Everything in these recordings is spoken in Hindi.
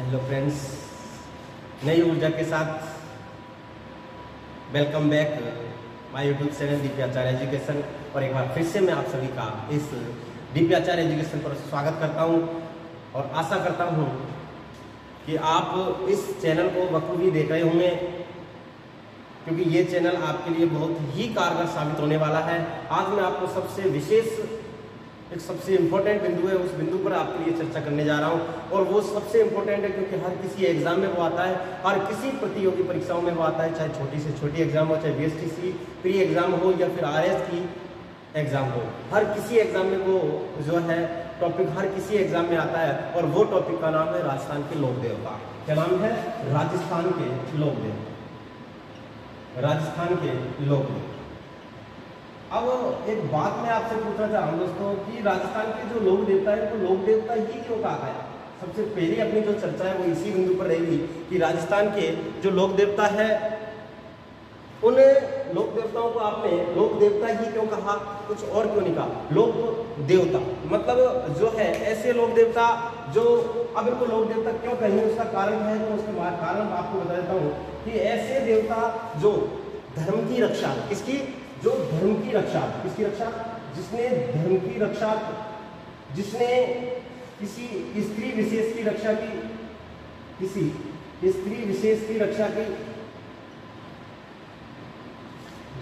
हेलो फ्रेंड्स, नई ऊर्जा के साथ welcome back my YouTube channel Deepti Acharya education. और एक बार फिर से मैं आप सभी का इस दीप्ति आचार्य एजुकेशन पर स्वागत करता हूं और आशा करता हूं कि आप इस चैनल को बखूबी देख रहे होंगे, क्योंकि ये चैनल आपके लिए बहुत ही कारगर साबित होने वाला है। आज मैं आपको सबसे विशेष एक सबसे इम्पोर्टेंट बिंदु है, उस बिंदु पर आपके लिए चर्चा करने जा रहा हूं। और वो सबसे इम्पोर्टेंट है क्योंकि हर किसी एग्जाम में वो आता है, हर किसी प्रतियोगी परीक्षाओं में वो आता है, चाहे छोटी से छोटी एग्जाम हो, चाहे बीएसटीसी प्री एग्जाम हो या फिर आरएस की एग्जाम हो। हर किसी एग्जाम में वो जो है टॉपिक हर किसी एग्जाम में आता है। और वो टॉपिक का नाम है राजस्थान के लोक देवता। क्या नाम है? राजस्थान के लोक देवता। राजस्थान के लोक देवता। अब एक बात मैं आपसे पूछना चाह रहा हूँ दोस्तों कि राजस्थान के जो लोक देवता है, तो लोक देवता ही क्यों कहा है? सबसे पहली अपनी जो चर्चा है वो इसी बिंदु पर रहेगी कि राजस्थान के जो लोक देवता है, उन लोक देवताओं को आपने लोक देवता ही क्यों कहा, कुछ और क्यों नहीं कहा? लोक देवता मतलब जो है ऐसे लोक देवता जो, अब इनको लोक देवता क्यों कहेंगे उसका कारण है, तो उसका कारण आपको बता देता हूँ कि ऐसे देवता जो धर्म की रक्षा, किसकी? जो धर्म की रक्षा, किसकी रक्षा? जिसने धर्म की रक्षा, जिसने किसी स्त्री विशेष की रक्षा की, किसी स्त्री विशेष की रक्षा की,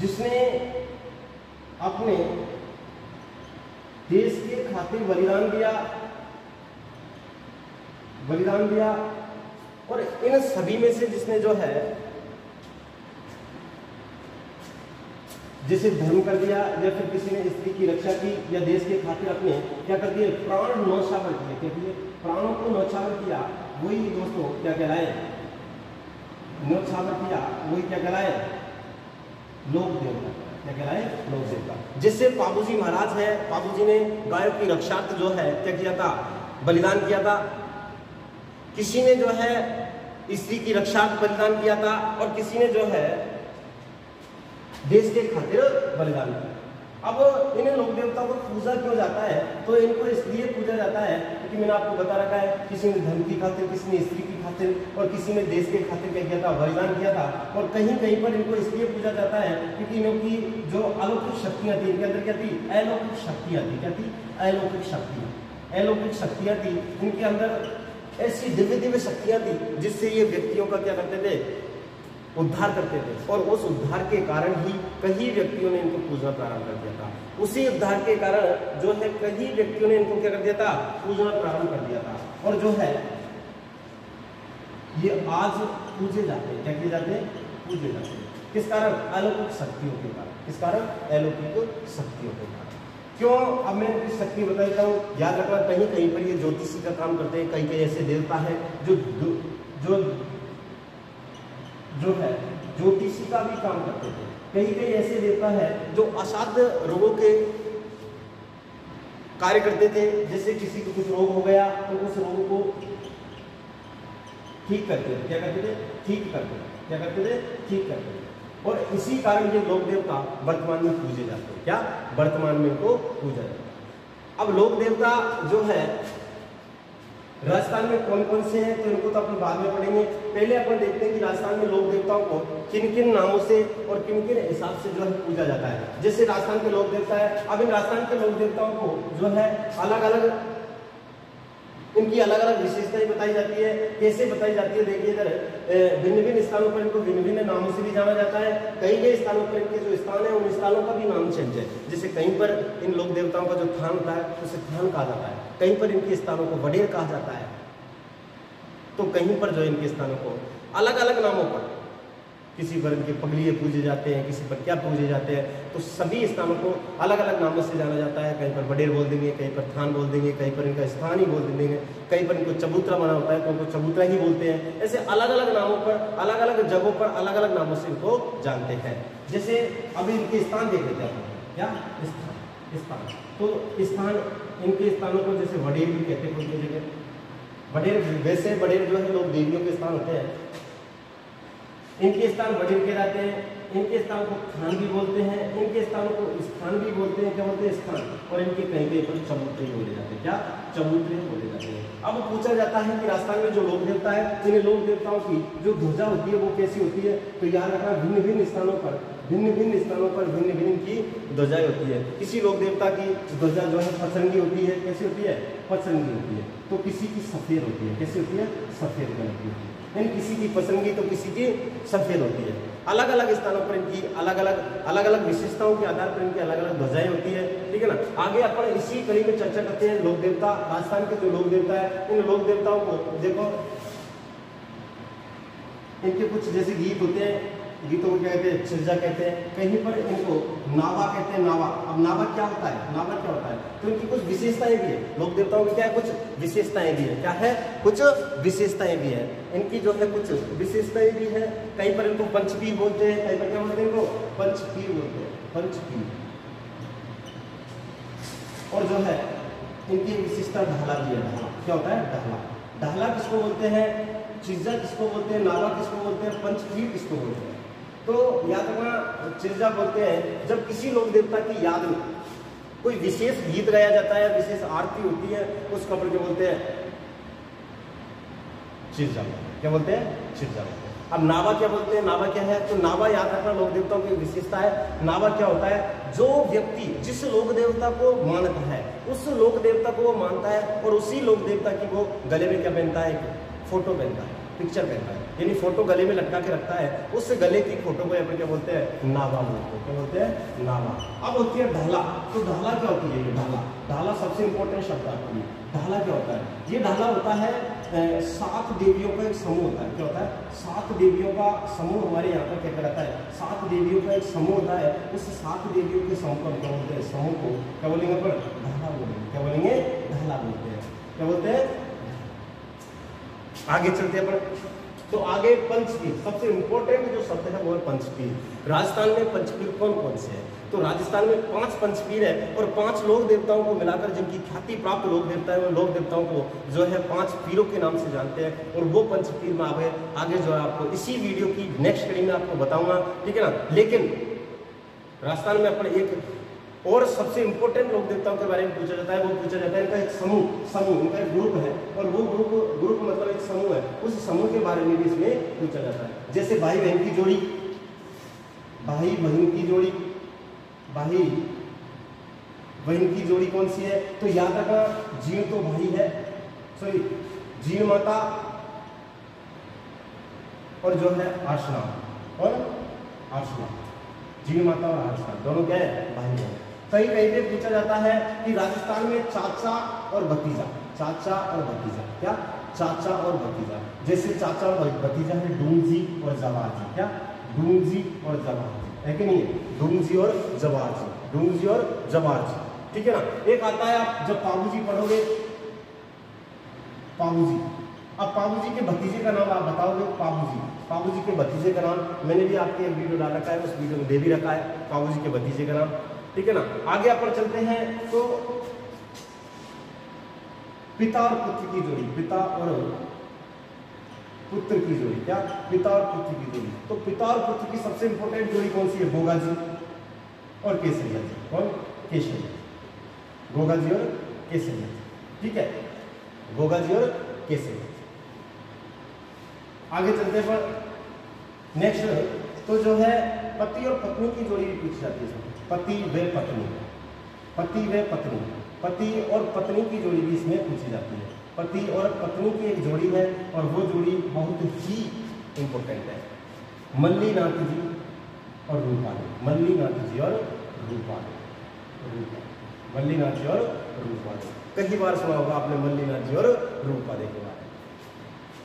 जिसने अपने देश के खातिर बलिदान दिया, और इन सभी में से जिसने जो है जिसे धर्म कर दिया, या फिर किसी ने स्त्री की रक्षा की, या देश के खातिर अपने क्या कर दिए? प्राण न्यौछावर किए। क्या किए? प्राणों को न्यौछावर किया, वही दोस्तों क्या कहलाए? न्यौछावर किया, वही क्या कहलाए? लोक देवता। क्या कहलाए? लोक देवता। जिससे बाबूजी महाराज है, बाबूजी ने गायों की रक्षार्थ जो है क्या किया था? बलिदान किया था। किसी ने जो है स्त्री की रक्षार्थ बलिदान किया था, और किसी ने जो है देश के खातिर बलिदान किया। अब इन लोक देवताओं को पूजा क्यों जाता है? तो इनको इसलिए पूजा जाता है क्योंकि मैंने आपको बता रखा है, किसी ने धर्म की खातिर, किसी ने स्त्री की खातिर, और किसी ने देश के खातिर क्या किया था? बलिदान किया था। और कहीं कहीं पर इनको इसलिए पूजा जाता है क्योंकि इनकी जो अलौकिक शक्तियां थी, इनके अंदर क्या थी? अलौकिक शक्तियां थी। क्या थी? अलौकिक शक्तियां। अलौकिक शक्तियां थी इनके अंदर, ऐसी दिव्य दिव्य शक्तियां थी जिससे ये व्यक्तियों का क्या करते थे? उद्धार करते थे। और उस उद्धार के कारण ही कई व्यक्तियों ने इनको पूजना प्रारंभ कर दिया था। उसी उद्धार के कारण जो है कई व्यक्तियों ने इनको क्या कर दिया था? पूजना प्रारंभ कर दिया था। और जो है ये आज पूजे जाते हैं। क्या किए जाते हैं? पूजे जाते हैं। किस कारण? अलौकिक शक्तियों के कारण। किस कारण? अलौकिक शक्तियों के कारण। क्यों? अब मैं इस शक्ति बता देता हूँ, याद रखना। कहीं कहीं पर ये ज्योतिषी का काम करते हैं, कई कई ऐसे देवता है जो है ज्योतिषी का भी काम करते थे। कई कई ऐसे देवता है जो असाध्य रोगों के कार्य करते थे। जैसे किसी को कुछ रोग हो गया तो उस रोग को ठीक करते थे। क्या करते थे? ठीक करते थे। क्या करते थे? ठीक करते थे। और इसी कारण ये लोक देवता वर्तमान में पूजे जाते हैं। क्या? वर्तमान में इनको पूजा जाता है। अब लोक देवता जो है राजस्थान में कौन कौन से हैं, तो इनको तो अपन बाद में पढ़ेंगे। पहले अपन देखते हैं कि राजस्थान में लोक देवताओं को किन किन नामों से और किन किन हिसाब से जो है पूजा जाता है। जैसे राजस्थान के लोक देवता है, अब इन राजस्थान के लोक देवताओं को जो है अलग अलग इनकी अलग अलग विशेषताएं बताई जाती है। कैसे बताई जाती है? देखिए इधर भिन्न भिन्न स्थानों पर इनको भिन्न भिन्न नामों से भी जाना जाता है। कई कई स्थानों पर इनके जो स्थान है उन स्थानों का भी नाम चेंज है। जैसे कहीं पर इन लोक देवताओं का जो थान होता है उसे थान कहा जाता है, कहीं पर इनके स्थानों को वडेर कहा जाता है, तो कहीं पर जो इनके स्थानों को अलग अलग नामों पर, किसी पर इनके पगलिये पूजे जाते हैं, किसी पर क्या पूजे जाते हैं, तो सभी स्थानों को अलग अलग नामों से जाना जाता है। कहीं पर वडेर बोल देंगे, कहीं पर थान बोल देंगे, कहीं पर इनका स्थान ही बोल देंगे, कहीं पर इनको चबूतरा बना होता है तो उनको चबूतरा ही बोलते हैं। ऐसे अलग अलग नामों पर, अलग अलग जगहों पर अलग अलग नामों से इनको जानते हैं। जैसे अभी इनके स्थान देख लेते हैं। क्या? स्थान। तो स्थान, इनके स्थानों को जैसे वडेर भी कहते हैं कोई जगह। वडेर, वैसे वडेर जो है लोग देवियों के स्थान होते हैं, इनके स्थान वडेर कहलाते हैं। इनके स्थान को स्थान भी बोलते हैं, इनके स्थान को स्थान भी बोलते हैं। क्या बोलते हैं? स्थान। और इनके कहीं कहीं पर चबूतरे बोले जाते हैं। क्या? चबूतरे बोले जाते हैं। अब पूछा जाता है कि राजस्थान में जो लोक देवता है, इन लोक देवताओं की जो ध्वजा होती है वो कैसी होती है? तो याद रखना, भिन्न भिन्न स्थानों पर भिन्न भिन्न की ध्वजाएं होती है। किसी लोक देवता की ध्वजा जो है पचरंगी होती है। कैसी होती है? पचरंगी होती है। तो किसी की सफेद होती है। कैसी होती है? सफेद कलर की होती है। यानी किसी की पचरंगी तो किसी की सफेद होती है। अलग अलग स्थानों पर इनकी अलग अलग विशेषताओं के आधार पर इनकी अलग अलग ध्वजाएं होती है। ठीक है ना। आगे अपन इसी कड़ी में चर्चा करते हैं लोक देवता। राजस्थान के जो लोक देवता है, इन लोक देवताओं को देखो, इनके कुछ जैसे गीत होते हैं, गीतों को क्या कहते हैं? चिरजा कहते हैं। कहीं पर इनको नावा कहते हैं। नावा। अब नावा क्या होता है? नावा क्या होता है? तो इनकी कुछ विशेषताएं भी है। लोक देवताओं की क्या है? कुछ विशेषताएं भी है। क्या है? कुछ विशेषताएं भी है। इनकी जो है कुछ विशेषताएं भी है। कहीं पर इनको पंचपीर बोलते हैं, कहीं पर क्या बोलते हैं? इनको पंचपीर बोलते हैं। पंचपीर। और जो है इनकी विशेषता ढाला भी है। ढाला क्या होता है? ढाला। ढाला किसको बोलते हैं? चिरजा किसको बोलते हैं? नावा किसको बोलते हैं? पंचपीर किसको बोलते हैं? तो याद रखना, चिरजा बोलते हैं जब किसी लोक देवता की याद में कोई विशेष गीत गाया जाता है, विशेष आरती होती है, उस कपड़े को बोलते हैं चिरजा। क्या बोलते हैं? चिरजा। अब नावा क्या बोलते हैं? नावा क्या है? तो नावा याद रखना लोक देवताओं की विशेषता है। नावा क्या होता है? जो व्यक्ति जिस लोक देवता को मानता है, उस लोक देवता को वो मानता है और उसी लोक देवता की वो गले में क्या पहनता है? फोटो पहनता है, पिक्चर पहनता है। यानी फोटो गले में लटका के रखता है। उस गले की फोटो को यहाँ पे क्या बोलते हैं? नावा बोलते हैं। क्या बोलते हैं? नावा। अब होती है ढाला। तो ढाला क्या होती है? ये ढाला। ढाला सबसे इंपॉर्टेंट शब्द आपके लिए। ढाला क्या होता है? ये ढाला होता है 7 देवियों का एक समूह होता है। क्या होता है? 7 देवियों का समूह हमारे यहाँ पर क्या कहलाता है? 7 देवियों का एक समूह होता है। उस 7 देवियों के समूह को क्या बोलते हैं? समूह को क्या बोलेंगे? पर ढाला बोलेंगे। क्या बोलेंगे? ढाला बोलते हैं। क्या बोलते हैं? आगे चलते हैं पर। तो आगे पंचपीर, सबसे इंपॉर्टेंट जो शब्द है वो है पंचपीर। राजस्थान में पंचपीर कौन कौन से हैं? तो राजस्थान में 5 पंचपीर है और 5 लोक देवताओं को मिलाकर जिनकी ख्याति प्राप्त लोक देवता है, वो लोक देवताओं को जो है 5 पीरों के नाम से जानते हैं। और वो पंचपीर में आगे जो है आपको इसी वीडियो की नेक्स्ट कड़ी में आपको बताऊंगा। ठीक है ना। लेकिन राजस्थान में अपने एक और सबसे इंपॉर्टेंट लोक देवताओं के बारे में पूछा जाता है। वो पूछा जाता है इनका एक समूह इनका एक ग्रुप है, और वो ग्रुप मतलब एक समूह है। उस समूह के बारे में भी इसमें पूछा जाता है। जैसे भाई बहन की जोड़ी, भाई बहन की जोड़ी, भाई बहन की जोड़ी कौन सी है? तो याद रखना, जीण तो भाई है, सॉरी जीण माता और जो है आर्शना, और आर्शना, जीण माता और आर्शना दोनों क्या है? भाई बहन। कहीं पे पूछा जाता है कि राजस्थान में चाचा और भतीजा, चाचा और भतीजा, क्या? चाचा और भतीजा। जैसे चाचा और भतीजा है डूंगजी और जवार जी। क्या? डूंगजी और जवार जी है कि नहीं? डूंगजी और जवार जी, डूंगजी और जवार जी। ठीक है ना। एक आता है, आप जब पाबूजी पढ़ोगे, पाबूजी, अब पाबूजी के भतीजे का नाम आप बताओगे, पाबूजी, पाबूजी के भतीजे का नाम मैंने भी आपके वीडियो डाल रखा है, उस वीडियो में दे भी रखा है पाबूजी के भतीजे का नाम। ठीक है ना। आगे अपन चलते हैं। तो पिता और पुत्र की जोड़ी, पिता और पुत्र की जोड़ी, क्या? पिता और पुत्र की जोड़ी। तो पिता और पुत्र की सबसे इंपॉर्टेंट जोड़ी कौन सी है? गोगा जी और केसरिया जी। कौन? केसरिया, गोगा जी और केसरिया जी। ठीक है, गोगा जी और केसरिया। आगे चलते हैं पर नेक्स्ट। तो जो है पति और पत्नी की जोड़ी भी पूछी जाती है। पति व पत्नी, पति व पत्नी, पति और पत्नी की जोड़ी भी इसमें पूछी जाती है। पति और पत्नी की एक जोड़ी है और वो जोड़ी बहुत ही इंपॉर्टेंट है। मल्लीनाथ जी और रूपाली, मल्लीनाथ जी और रूपाली, मल्लीनाथ जी और रूपाली। कई बार सुना होगा आपने मल्लीनाथ जी और रूपाली के बारे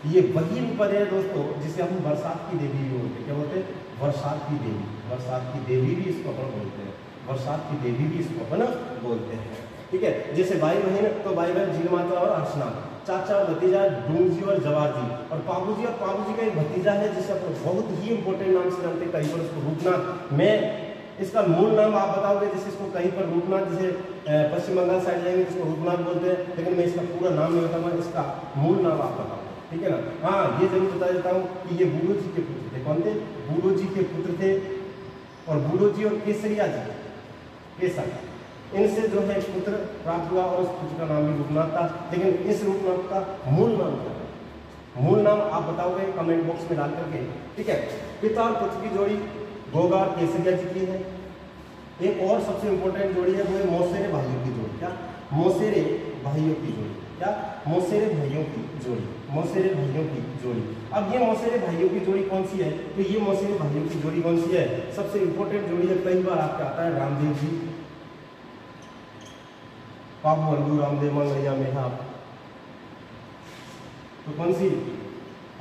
में। ये वही रूप है दोस्तों जिसे हम बरसात की देवी भी बोलते हैं। क्या बोलते हैं? बरसात की देवी, बरसात की देवी भी इसको अपन बोलते हैं, बरसात की देवी भी इसको अपन बोलते हैं। ठीक है। जैसे भाई बहन, तो भाई बहन जीण माता और आर्शना, चाचा और भतीजा डूंगजी और जवार जी, और पाबूजी का एक भतीजा है जिसे अपन बहुत ही इंपॉर्टेंट नाम से जानते हैं। कहीं पर उसको रूपनाथ, मैं इसका मूल नाम आप बताओगे, जैसे इसको कहीं पर रूपनाथ, जैसे पश्चिम बंगाल साइड जाएंगे इसको रूपनाथ बोलते हैं, लेकिन मैं इसका पूरा नाम नहीं बताऊंगा, इसका मूल नाम आप बताओ। ठीक है ना। हाँ, ये जरूर बता देता हूँ कि ये बूढ़ो जी के पुत्र थे। कौन थे? बूढ़ो जी के पुत्र थे। और बूढ़ो जी और केसरिया जी, केसर, इनसे जो है पुत्र प्राप्त हुआ और उस पुत्र का नाम भी रूपनाथ था। लेकिन इस रूपनाथ का मूल नाम क्या है? मूल नाम आप बताओगे कमेंट बॉक्स में डाल करके, ठीक है। पिता और पुत्र की जोड़ी गोगा और केसरिया जी की है। एक और सबसे इंपॉर्टेंट जोड़ी है वो है मौसेरे भाइयों की जोड़ी। क्या? मौसेरे भाइयों की जोड़ी। क्या? मौसेरे भाइयों की जोड़ी, मौसेरे भाइयों की जोड़ी। अब ये मौसेरे भाइयों की जोड़ी कौन सी है? तो ये मौसेरे भाइयों की जोड़ी कौन सी है? सबसे इंपॉर्टेंट जोड़ी है, कई बार आपका आता है रामदेव जी, पापू अलगू रामदेव मंगलिया मेहा, तो कौन सी?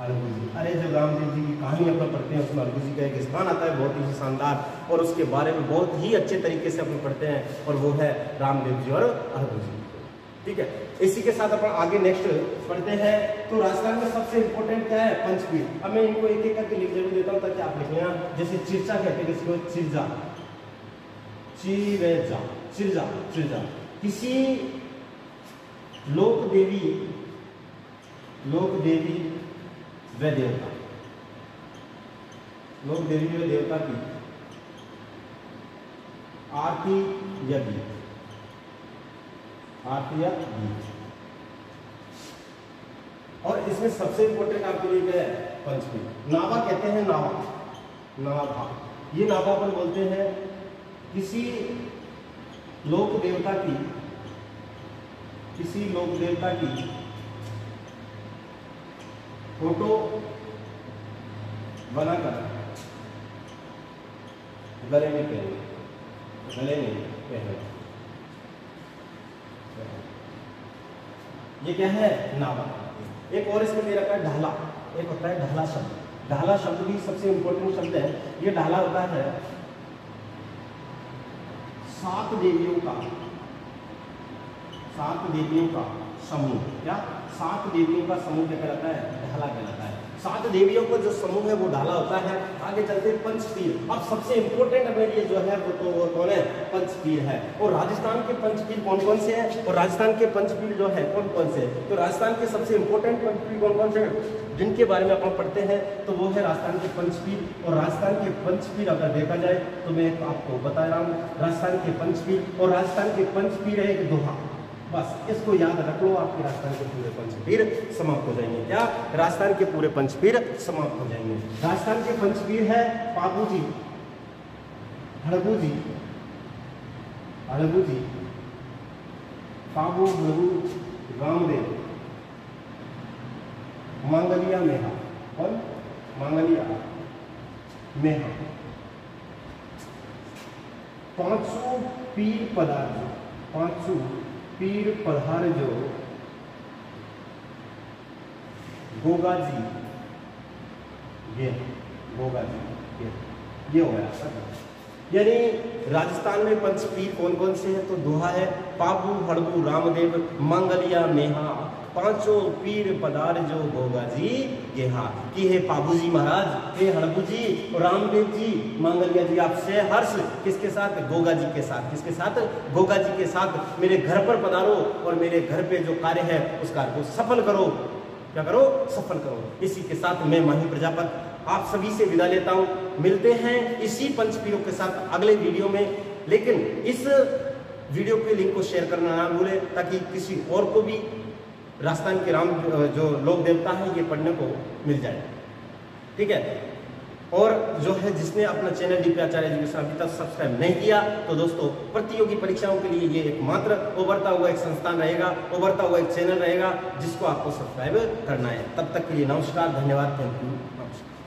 अलगू जी। अरे जब रामदेव जी की कहानी अपना पढ़ते हैं उसमें अलगू जी का एक स्थान आता है बहुत ही शानदार, और उसके बारे में बहुत ही अच्छे तरीके से अपन पढ़ते हैं, और वो है रामदेव जी और अलगू जी, ठीक है। इसी के साथ अपन आगे नेक्स्ट पढ़ते हैं। तो राजस्थान में सबसे इंपॉर्टेंट क्या है? पंचपीठ। अब मैं इनको एक एक करके लिख जरूर देता हूँ ताकि आप लिखना। जैसे चिरचा कहते हैं किसी को, चिरजा, चिरजा, चिरजा, चिरजा। किसी लोक देवी व देवता, लोक देवी व देवता की आरती या गीत, आरती या गीत। और इसमें सबसे इंपॉर्टेंट आपके लिए क्या है? पंचपीठ। नावा कहते हैं, नावा, नावा, ये नावा अपन बोलते हैं किसी लोक देवता की, किसी लोक देवता की फोटो बनाकर गले में पहने, गले में पहने, ये क्या है? नावा। एक और इसमें दे रखा है ढाला, एक होता है ढाला शब्द। ढाला शब्द भी सबसे इंपॉर्टेंट शब्द है। ये ढाला होता है 7 देवियों का, 7 देवियों का समूह। क्या? 7 देवियों का समूह क्या कहलाता है? ढाला कहलाता है। 7 देवियों का जो समूह है वो ढाला होता है। आगे चलते पंचपीर। अब सबसे इंपॉर्टेंट हमारे लिए जो है वो तो वो कौन है? पंचपीर है। और राजस्थान के पंचपीर कौन कौन से हैं? और राजस्थान के पंचपीर जो है कौन कौन से? तो राजस्थान के सबसे इंपॉर्टेंट पंचपीर कौन कौन से हैं जिनके बारे में अपन पढ़ते हैं तो वो है राजस्थान के पंचपीर। और राजस्थान के पंचपीर अगर देखा जाए तो मैं आपको बता रहा हूँ, राजस्थान के पंचपीर, और राजस्थान के पंचपीर है एक दोहा, बस इसको याद रख लो, आपके राजस्थान के पूरे पंचपीर समाप्त हो जाएंगे। क्या? राजस्थान के पूरे पंचपीर समाप्त हो जाएंगे। राजस्थान के पंचपीर है पाबू जी, हड़बू जी, हड़बू जी, पाबू, हड़बू, रामदेव, मांगलिया मेहा। कौन? मांगलिया मेहा। 5 पीर पदार्थ, 5 पीर पधार जो गोगा जी, ये गोगा जी, ये हो गया सर। यानी राजस्थान में पंचपीर कौन कौन से हैं? तो दोहा है पाबू, हड़बू, रामदेव, मंगलिया मेहा, 5 पीर पधार जो गोगा जी गेहा। कि हे पाबू जी महाराज, हे हड़बू जी, रामदेव जी, मंगलिया जी, आपसे हर्ष किसके साथ? गोगा जी के साथ। किसके साथ? गोगा जी के साथ। मेरे घर पर पधारो और मेरे घर पे जो कार्य है उस कार्य को सफल करो। क्या करो? सफल करो। इसी के साथ मैं माही प्रजापत आप सभी से विदा लेता हूं। मिलते हैं इसी पंचपीरों के साथ अगले वीडियो में। लेकिन इस वीडियो के लिंक को शेयर करना ना भूलें ताकि किसी और को भी राजस्थान के राम जो लोक देवता हैं ये पढ़ने को मिल जाए, ठीक है। और जो है जिसने अपना चैनल डीपी आचार्य एजुकेशन अभी तक सब्सक्राइब नहीं किया तो दोस्तों प्रतियोगी परीक्षाओं के लिए ये एकमात्र उभरता हुआ एक संस्थान रहेगा, उभरता हुआ एक चैनल रहेगा जिसको आपको सब्सक्राइब करना है। तब तक के लिए नमस्कार, धन्यवाद, थैंक यू, नमस्कार।